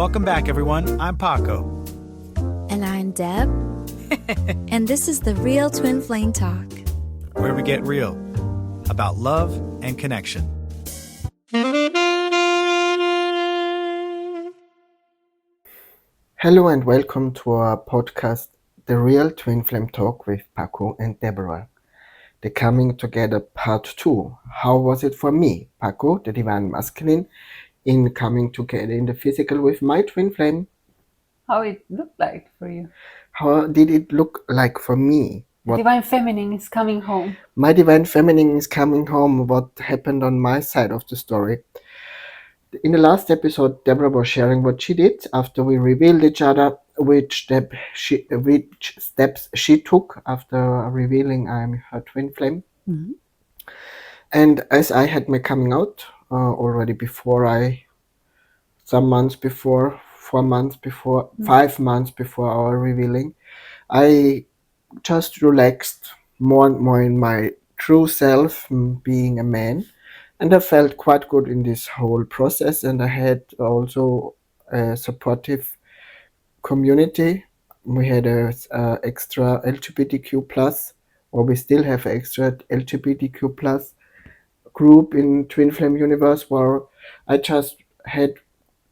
Welcome back, everyone. I'm Paco. And I'm Deb. And this is the Real Twin Flame Talk, where we get real about love and connection. Hello and welcome to our podcast, The Real Twin Flame Talk with Paco and Déborah. The Coming Together Part 2. How was it for me, Paco, the divine masculine, in coming together in the physical with my twin flame? How it looked like for you? How did it look like for me? What divine feminine is coming home. My divine feminine is coming home. What happened on my side of the story? In the last episode, Déborah was sharing what she did after we revealed each other, which steps she took after revealing I'm her twin flame. Mm-hmm. And as I had my coming out already before 5 months before our revealing, I just relaxed more and more in my true self, being a man. And I felt quite good in this whole process, and I had also a supportive community. We had a extra LGBTQ plus, or we still have an extra LGBTQ plus group in Twin Flame Universe, where I just had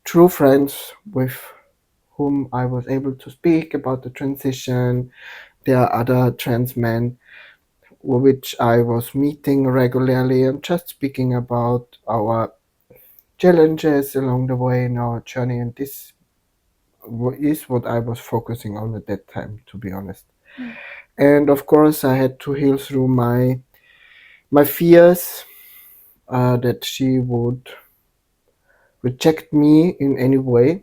true friends with whom I was able to speak about the transition. There are other trans men which I was meeting regularly and just speaking about our challenges along the way in our journey, and this is what I was focusing on at that time, to be honest. And of course I had to heal through my fears that she would reject me in any way,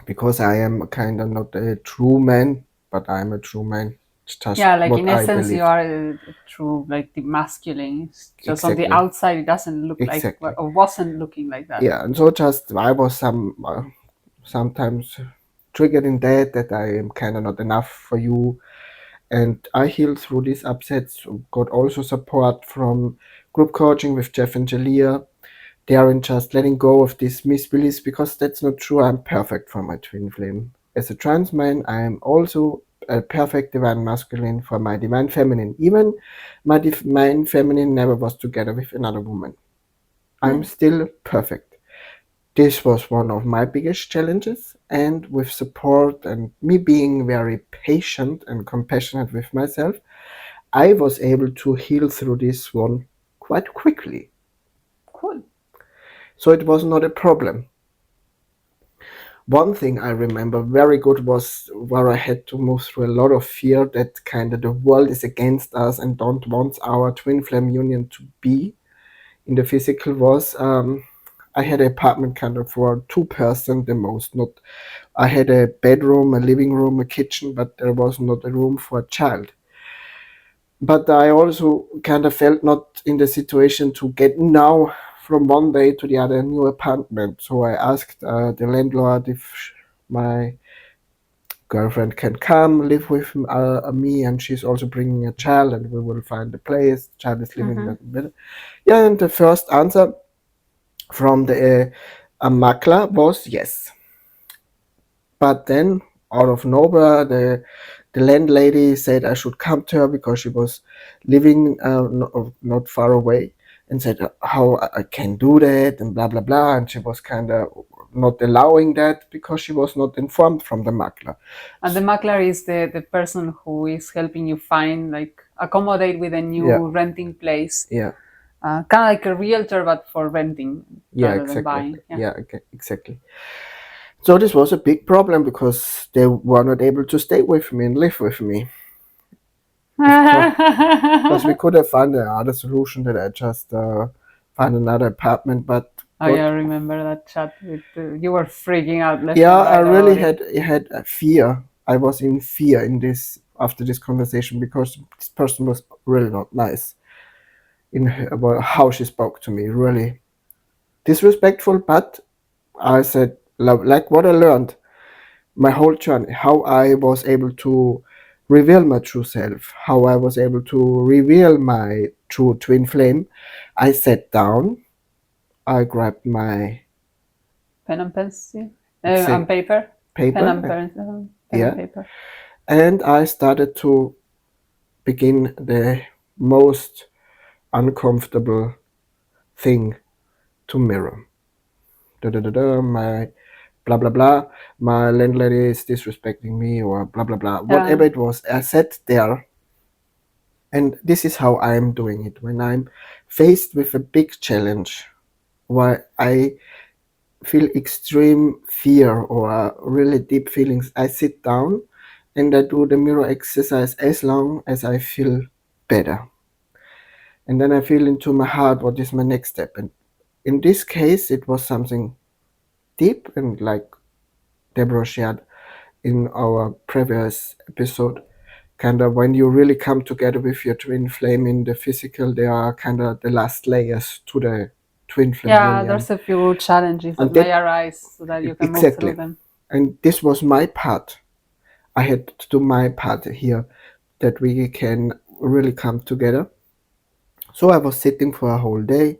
because I am kind of not a true man, but I'm a true man. Like in essence, you are a true, like the masculine. It's just exactly. On the outside, it doesn't look exactly. Like, or wasn't looking like that. Yeah, and so just I was sometimes triggered in that I am kind of not enough for you, and I healed through these upsets. Got also support from group coaching with Jeff and Jalia. They are in just letting go of these misbeliefs, because that's not true. I'm perfect for my twin flame. As a trans man, I am also a perfect divine masculine for my divine feminine. Even my divine feminine never was together with another woman. I'm still perfect. This was one of my biggest challenges, and with support and me being very patient and compassionate with myself, I was able to heal through this one quite quickly. Cool. So it was not a problem. One thing I remember very good was where I had to move through a lot of fear that kind of the world is against us and don't want our twin flame union to be in the physical was I had an apartment kind of for 2 person the most. Not I had a bedroom, a living room, a kitchen, but there was not a room for a child. But I also kind of felt not in the situation to get now from one day to the other a new apartment. So I asked the landlord if my girlfriend can come live with me, and she's also bringing a child, and we will find a place. The child is living in the middle. Yeah, and the first answer from the makler was yes. But then out of nowhere, the landlady said I should come to her because she was living not far away, and said how I can do that and blah blah blah, and she was kind of not allowing that because she was not informed from the makler. And the makler is the person who is helping you find, like, accommodate with a new renting place. Yeah. Kind of like a realtor, but for renting rather than buying. Yeah, okay, exactly. So this was a big problem because they were not able to stay with me and live with me. Because we could have found another solution that I just find another apartment, but I remember that chat with you were freaking out. I really had a fear. I was in fear after this conversation, because this person was really not nice about how she spoke to me. Really disrespectful, but I said, like what I learned my whole journey, how I was able to reveal my true self, how I was able to reveal my true twin flame. I sat down, I grabbed my pen and pencil. On paper? paper. Pen and Yeah. paper. And I started to begin the most uncomfortable thing to mirror. My blah blah blah, my landlady is disrespecting me, or blah blah blah, whatever it was. I sat there, and this is how I'm doing it when I'm faced with a big challenge, where I feel extreme fear or really deep feelings. I sit down and I do the mirror exercise as long as I feel better. And then I feel into my heart what is my next step. And in this case, it was something deep, and like Déborah shared in our previous episode, kind of when you really come together with your twin flame in the physical, they are kind of the last layers to the twin flame union. There's a few challenges that may arise so that you can move through them. And this was my part. I had to do my part here, that we can really come together. So I was sitting for a whole day.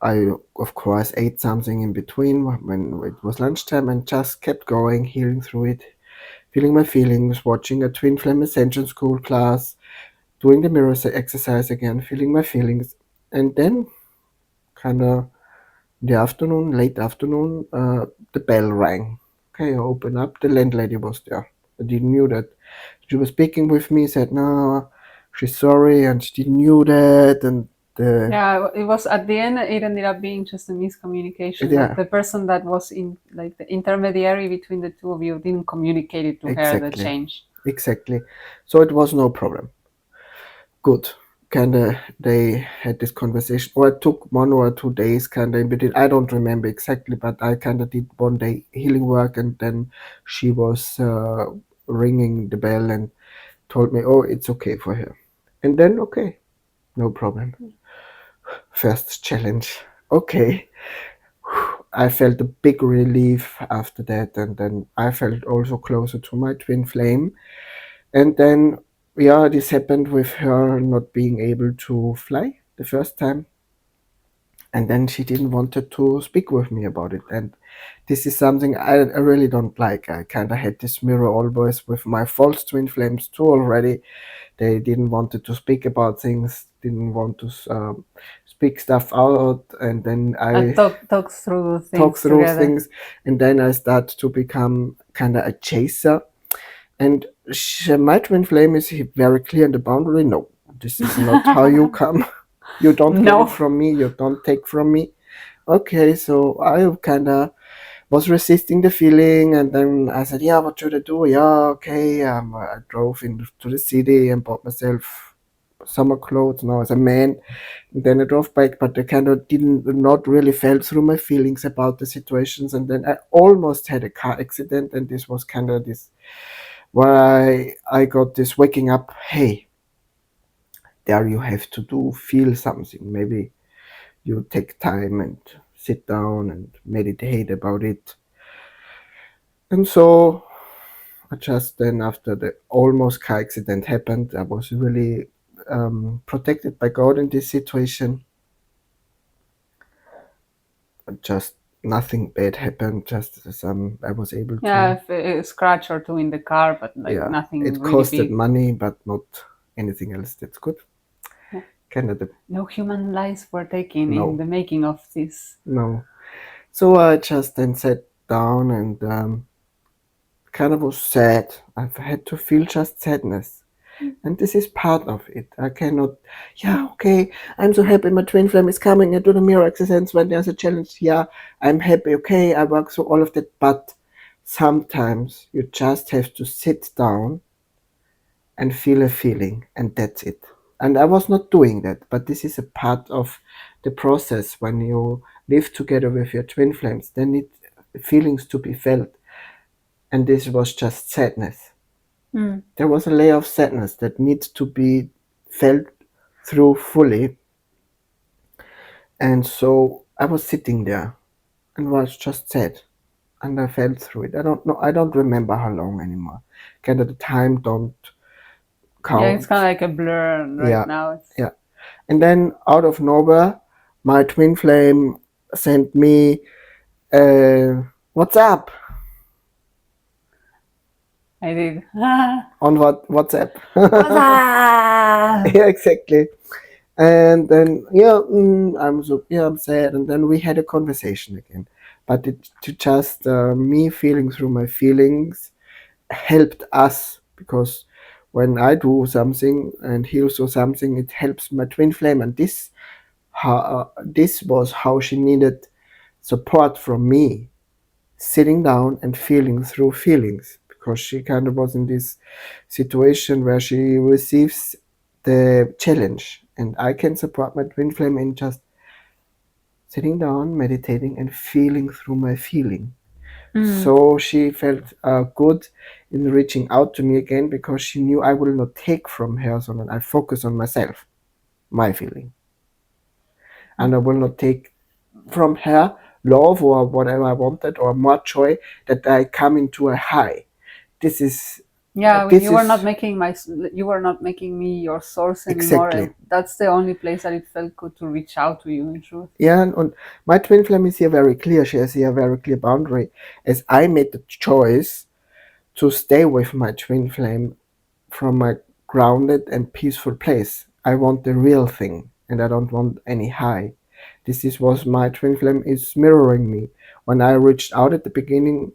I, of course, ate something in between when it was lunchtime, and just kept going, healing through it, feeling my feelings, watching a Twin Flame Ascension School class, doing the mirror exercise again, feeling my feelings. And then, kind of in the afternoon, late afternoon, the bell rang. Okay, I opened up, the landlady was there. I didn't knew that. She was speaking with me, said, no, she's sorry, and she didn't knew that, and it was at the end. It ended up being just a miscommunication. Yeah. The person that was in, like, the intermediary between the two of you didn't communicate it to her, the change. Exactly. So it was no problem. Good. Kinda, they had this conversation, or it took 1 or 2 days, kinda in between. I don't remember exactly, but I kinda did one day healing work, and then she was ringing the bell and told me, oh, it's okay for her. And then, okay, no problem. First challenge. Okay. I felt a big relief after that, and then I felt also closer to my twin flame. And then, yeah, this happened with her not being able to fly the first time. And then she didn't want to speak with me about it. And this is something I really don't like. I kind of had this mirror always with my false twin flames too already. They didn't want to speak about things, didn't want to speak stuff out. And then I talk through things things. And then I start to become kind of a chaser. And my twin flame is very clear in the boundary. No, this is not how you come. You don't get it from me. You don't take from me. Okay, so I kind of was resisting the feeling, and then I said, yeah, what should I do? Yeah, okay. I drove into the city and bought myself summer clothes now as a man. And then I drove back, but I kind of not really felt through my feelings about the situations. And then I almost had a car accident, and this was kind of this where I got this waking up, hey, there you have to feel something. Maybe you take time and sit down and meditate about it. And so I just then, after the almost car accident happened, I was really protected by God in this situation. Just nothing bad happened, just I was able to... a scratch or two in the car, but nothing. It really costed big. money, but not anything else. That's good. No human lives were taken in the making of this. No. So I just then sat down and kind of was sad. I've had to feel just sadness. And this is part of it. I cannot, okay, I'm so happy my twin flame is coming. I do the mirror exercise when there's a challenge. Yeah, I'm happy. Okay, I work through all of that. But sometimes you just have to sit down and feel a feeling, and that's it. And I was not doing that, but this is a part of the process. When you live together with your twin flames, they need feelings to be felt. And this was just sadness. There was a layer of sadness that needs to be felt through fully. And so I was sitting there and was just sad. And I felt through it. I don't know. I don't remember how long anymore. Kind of the time don't count. Yeah, it's kind of like a blur right now. Yeah. And then out of nowhere, my twin flame sent me, what's up? I did. On WhatsApp. Ah! Yeah, exactly. And then I'm sad, and then we had a conversation again. But it to just me feeling through my feelings helped us, because when I do something and he also something, it helps my twin flame. And this was how she needed support from me, sitting down and feeling through feelings, because she kind of was in this situation where she receives the challenge, and I can support my twin flame in just sitting down, meditating, and feeling through my feeling. So she felt good in reaching out to me again, because she knew I will not take from her, so that I focus on myself, my feeling, and I will not take from her love or whatever I wanted or more joy, that I come into a high. This is Yeah, this you were not is making you were not making me your source anymore, exactly. and that's the only place that it felt good to reach out to you. In truth. Yeah, and my twin flame is here very clear. She has here a very clear boundary, as I made the choice to stay with my twin flame from a grounded and peaceful place. I want the real thing, and I don't want any high. This is what my twin flame is mirroring me. When I reached out at the beginning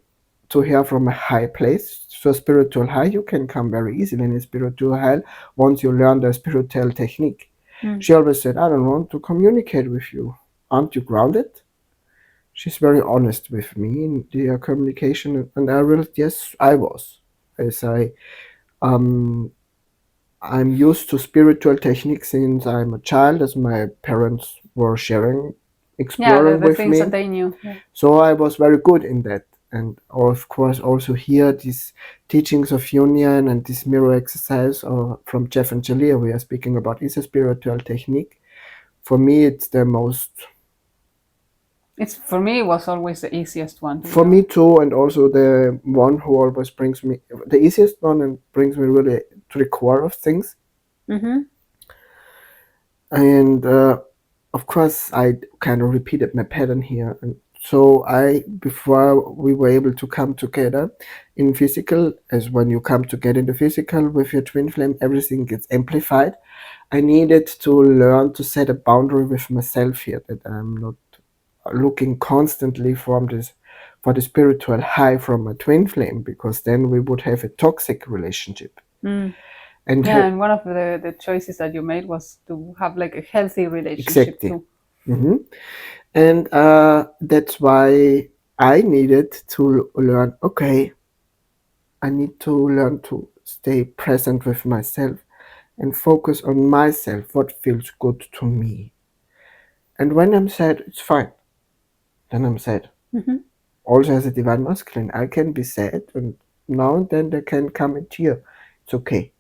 to her from a high place, so spiritual high, you can come very easily in a spiritual high once you learn the spiritual technique. She always said, I don't want to communicate with you. Aren't you grounded? She's very honest with me in the communication, and I realized, yes, I was. As I'm used to spiritual techniques since I'm a child, as my parents were sharing, Yeah, exploring the with things that me. they knew. Yeah. So I was very good in that. And of course, also here, these teachings of union and this mirror exercise from Jeff and Jalia we are speaking about is a spiritual technique. For me, it's the most, It's for me. It was always the easiest one. To be for me honest. too, and also the one who always brings me, the easiest one, and brings me really to the core of things. And of course, I kind of repeated my pattern here. And so before we were able to come together in physical, as when you come together in the physical with your twin flame, everything gets amplified. I needed to learn to set a boundary with myself here, that I'm not looking constantly for the spiritual high from a twin flame, because then we would have a toxic relationship. And Yeah, and one of the choices that you made was to have like a healthy relationship exactly. too. And that's why I needed to learn, okay, I need to learn to stay present with myself and focus on myself, what feels good to me. And when I'm sad, it's fine. Then I'm sad. Also, as a divine masculine, I can be sad, and now and then there can come a tear. It's okay.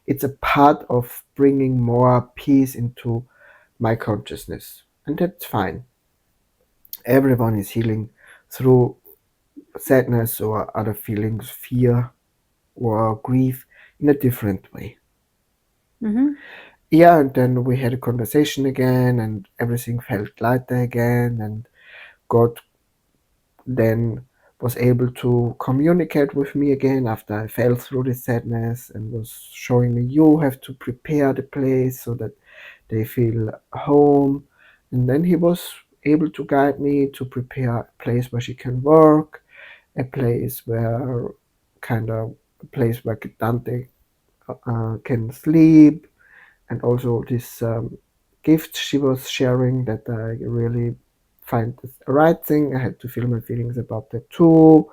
It's a part of bringing more peace into my consciousness, and that's fine. Everyone is healing through sadness or other feelings, fear or grief, in a different way. Yeah, and then we had a conversation again, and everything felt lighter again, and God then was able to communicate with me again after I fell through the sadness, and was showing me, you have to prepare the place so that they feel home. And then he was able to guide me to prepare a place where she can work, a place where a place where Dante can sleep, and also this gift she was sharing that I really find the right thing. I had to feel my feelings about that too.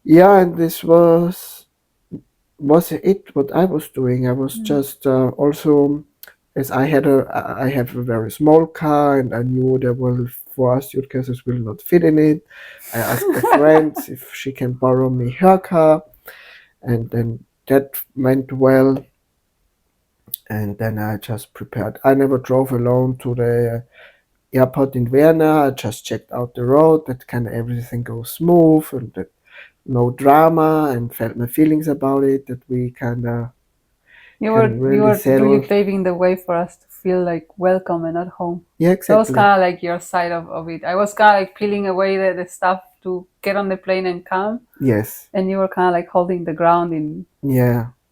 Yeah, and this was it what I was doing. I was just also, as I have a very small car, and I knew there were 4 suitcases will not fit in it. I asked a friend if she can borrow me her car, and then that went well. And then I just prepared. I never drove alone to the airport in Vienna. I just checked out the road, that kind of everything goes smooth, and that no drama, and felt my feelings about it, that we kind of can You really were really settle. paving the way for us to feel like welcome and at home. Yeah, That was exactly. kind of like your side of it. I was kind of like peeling away the stuff to get on the plane and come. Yes. And you were kind of like holding the ground in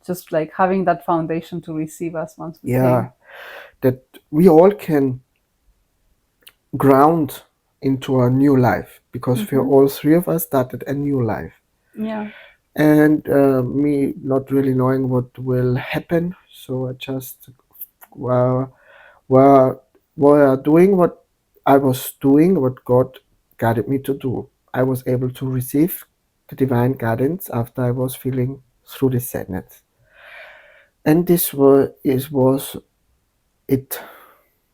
just like having that foundation to receive us once we came. That we all can ground into a new life, because for all three of us started a new life. And me not really knowing what will happen, so I just were doing what I was doing, what God guided me to do. I was able to receive the divine guidance after I was feeling through the sadness. And this was it.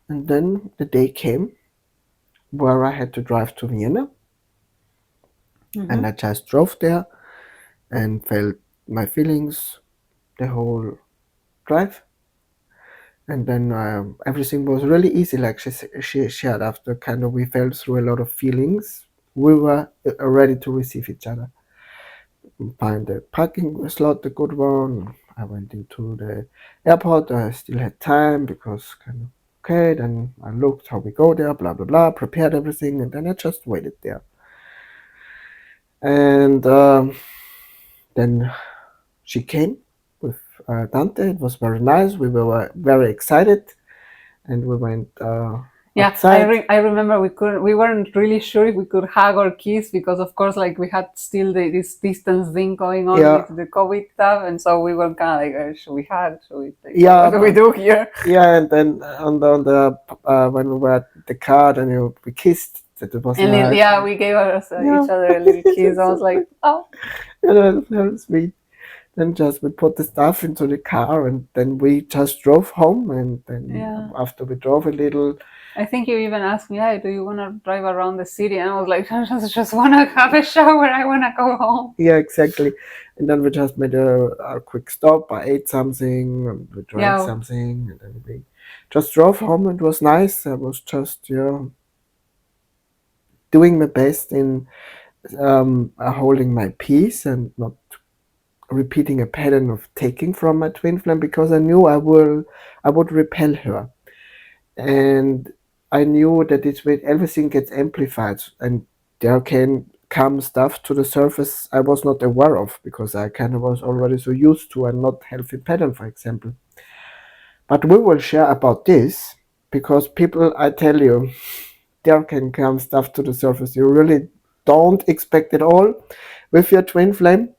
And then the day came where I had to drive to Vienna. And I just drove there and felt my feelings the whole drive. And then everything was really easy, like she shared. After kind of we felt through a lot of feelings, we were ready to receive each other. Find the parking slot, the good one. I went into the airport. I still had time because kind of okay. Then I looked how we go there, blah blah blah, prepared everything, and then I just waited there. And then she came with Dante. It was very nice. We were very excited, and we went outside. I remember we weren't really sure if we could hug or kiss, because of course like we had still this distance thing going on with the COVID stuff, and so we were kind of like, should we hug? Should we what do we do here? And then on the when we were at the car, then we kissed. That it was nice. We gave each other a little kiss. I was like, oh, it was very sweet. Then just we put the stuff into the car, and then we just drove home. And then after we drove a little, I think you even asked me, do you want to drive around the city? And I was like, I just want to have a shower. I want to go home. Yeah, exactly. And then we just made a quick stop. I ate something, and we drank something, and then we just drove home. It was nice. I was just doing my best in holding my peace and not repeating a pattern of taking from my twin flame, because I knew I would repel her, and I knew that this way everything gets amplified, and there can come stuff to the surface I was not aware of, because I kind of was already so used to a not healthy pattern, for example. But we will share about this, because people, I tell you, there can come stuff to the surface you really don't expect at all with your twin flame.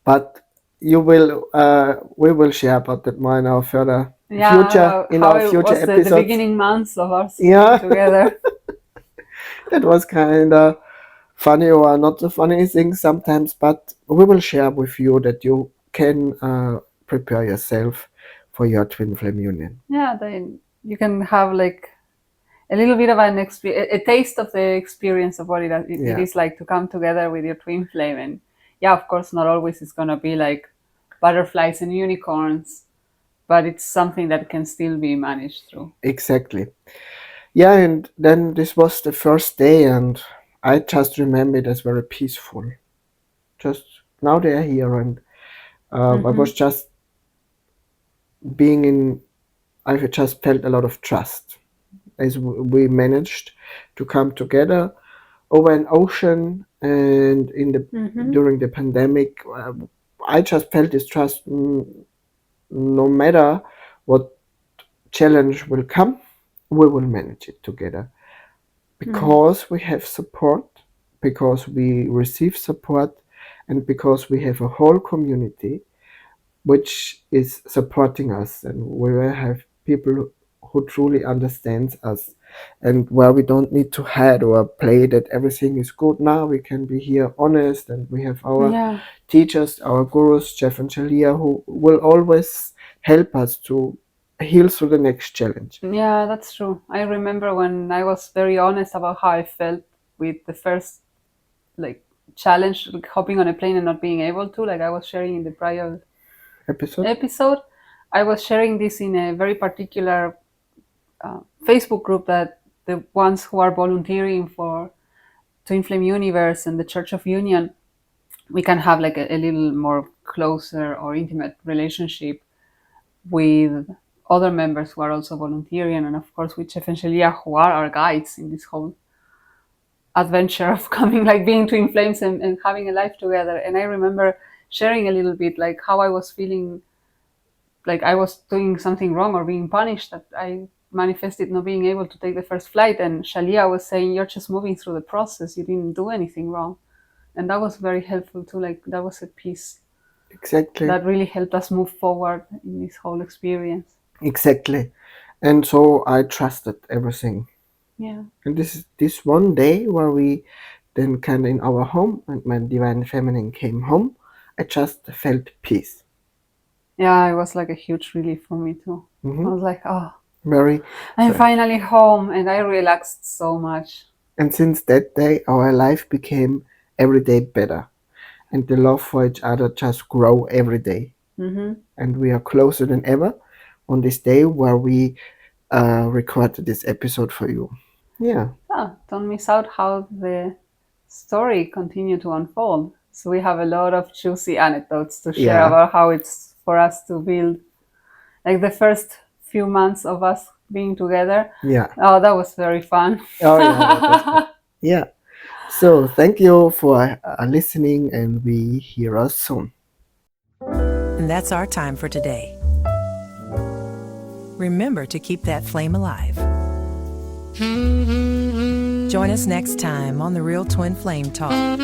But we will share about that more in our future episodes. The beginning months of us together. That was kind of funny, or not so funny thing sometimes, but we will share with you that you can prepare yourself for your twin flame union. Then you can have like a little bit of a taste of the experience of what it is like to come together with your twin flame. And of course, not always it's going to be like butterflies and unicorns, but it's something that can still be managed through. Exactly. Yeah, and then this was the first day, and I just remember it as very peaceful. Just now they are here, and I was just I just felt a lot of trust as we managed to come together over an ocean, and during the pandemic, I just felt this trust. No matter what challenge will come, we will manage it together, because we have support, because we receive support, and because we have a whole community which is supporting us, and we will have people who truly understands us, and where we don't need to hide or play that everything is good. Now we can be here honest, and we have our teachers, our gurus, Jeff and Shalia, who will always help us to heal through the next challenge. Yeah, that's true. I remember when I was very honest about how I felt with the first like challenge, like hopping on a plane and not being able to, like I was sharing in the prior episode. I was sharing this in a very particular Facebook group that the ones who are volunteering for Twin Flame Universe and the Church of Union, we can have like a little more closer or intimate relationship with other members who are also volunteering, and of course with Chef and Shelia, who are our guides in this whole adventure of coming, like being twin flames and having a life together. And I remember sharing a little bit like how I was feeling, like I was doing something wrong or being punished, that I manifested not being able to take the first flight. And Shalia was saying, you're just moving through the process, you didn't do anything wrong. And that was very helpful too. Like that was a piece Exactly. that really helped us move forward in this whole experience. Exactly. And so I trusted everything. Yeah. And this one day where we then kind of in our home and my divine feminine came home, I just felt peace. Yeah, it was like a huge relief for me too. Mhm. I was like, oh, Very. I'm finally home, and I relaxed so much. And since that day, our life became every day better. And the love for each other just grow every day. Hmm. And we are closer than ever on this day where we recorded this episode for you. Yeah. Oh, don't miss out how the story continued to unfold. So we have a lot of juicy anecdotes to share Yeah. about how it's for us to build, like the first few months of us being together. Yeah. Oh, that was very fun. Oh, yeah. That was good. Yeah. So thank you for listening, and we hear us soon. And that's our time for today. Remember to keep that flame alive. Join us next time on The Real Twin Flame Talk.